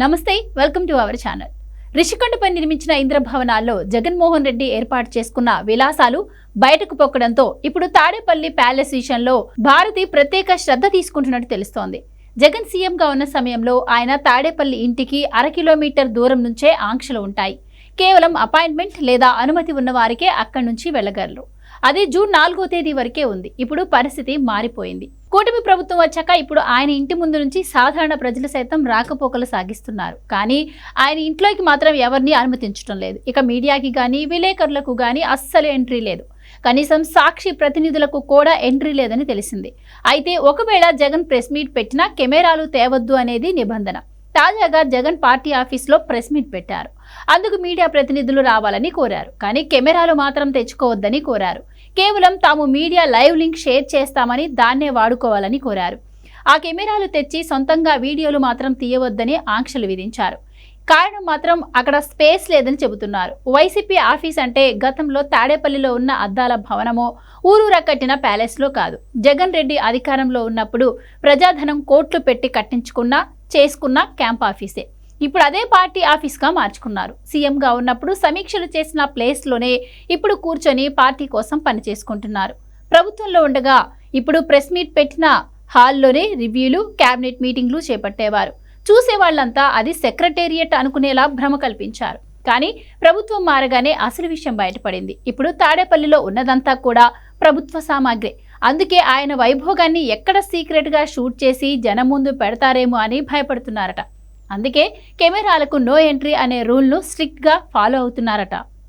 నమస్తే, welcome to our channel. రిషికొండపై నిర్మించిన ఇంద్రభవనాల్లో జగన్మోహన్ రెడ్డి ఏర్పాటు చేసుకున్న విలాసాలు బయటకు పొక్కడంతో ఇప్పుడు తాడేపల్లి ప్యాలెస్ విషయంలో భారతి ప్రత్యేక శ్రద్ధ తీసుకుంటున్నట్టు తెలుస్తోంది. జగన్ సీఎంగా ఉన్న సమయంలో ఆయన తాడేపల్లి ఇంటికి 1/2 కిలోమీటర్ దూరం నుంచే ఆంక్షలు ఉంటాయి. కేవలం అపాయింట్మెంట్ లేదా అనుమతి ఉన్న వారికే అక్కడి నుంచి వెళ్లగలరు. అది జూన్ 4వ తేదీ వరకే ఉంది. ఇప్పుడు పరిస్థితి మారిపోయింది. కూటమి ప్రభుత్వం వచ్చాక ఇప్పుడు ఆయన ఇంటి ముందు నుంచి సాధారణ ప్రజలు సైతం రాకపోకలు సాగిస్తున్నారు. కానీ ఆయన ఇంట్లోకి మాత్రం ఎవరిని అనుమతించడం లేదు. ఇక మీడియాకి కానీ విలేకరులకు కానీ అస్సలు ఎంట్రీ లేదు. కనీసం సాక్షి ప్రతినిధులకు కూడా ఎంట్రీ లేదని తెలిసింది. అయితే ఒకవేళ జగన్ ప్రెస్ మీట్ పెట్టినా కెమెరాలు తేవద్దు అనేది నిబంధన. తాజాగా జగన్ పార్టీ ఆఫీస్లో ప్రెస్ మీట్ పెట్టారు. అందుకు మీడియా ప్రతినిధులు రావాలని కోరారు. కానీ కెమెరాలు మాత్రం తెచ్చుకోవద్దని కోరారు. కేవలం తాము మీడియా లైవ్ లింక్ షేర్ చేస్తామని దాన్నే వాడుకోవాలని కోరారు. ఆ కెమెరాలు తెచ్చి సొంతంగా వీడియోలు మాత్రం తీయవద్దని ఆంక్షలు విధించారు. కారణం మాత్రం అక్కడ స్పేస్ లేదని చెబుతున్నారు. వైసీపీ ఆఫీస్ అంటే గతంలో తాడేపల్లిలో ఉన్న అద్దాల భవనమో ఊరూరా కట్టిన ప్యాలెస్లో కాదు. జగన్ రెడ్డి అధికారంలో ఉన్నప్పుడు ప్రజాధనం కోట్లు పెట్టి చేసుకున్న క్యాంప్ ఆఫీసే ఇప్పుడు అదే పార్టీ ఆఫీస్గా మార్చుకున్నారు. సీఎంగా ఉన్నప్పుడు సమీక్షలు చేసిన ప్లేస్లోనే ఇప్పుడు కూర్చొని పార్టీ కోసం పనిచేసుకుంటున్నారు. ప్రభుత్వంలో ఉండగా ఇప్పుడు ప్రెస్ మీట్ పెట్టిన హాల్లోనే రివ్యూలు, క్యాబినెట్ మీటింగ్లు చేపట్టేవారు. చూసేవాళ్లంతా అది సెక్రటేరియట్ అనుకునేలా భ్రమ కల్పించారు. కానీ ప్రభుత్వం మారగానే అసలు విషయం బయటపడింది. ఇప్పుడు తాడేపల్లిలో ఉన్నదంతా కూడా ప్రభుత్వ సామాగ్రి. అందుకే ఆయన వైభోగాన్ని ఎక్కడ సీక్రెట్గా షూట్ చేసి జనం ముందు పెడతారేమో అని భయపడుతున్నారట. అందుకే కెమెరాలకు నో ఎంట్రీ అనే రూల్ను స్ట్రిక్ట్గా ఫాలో అవుతున్నారట.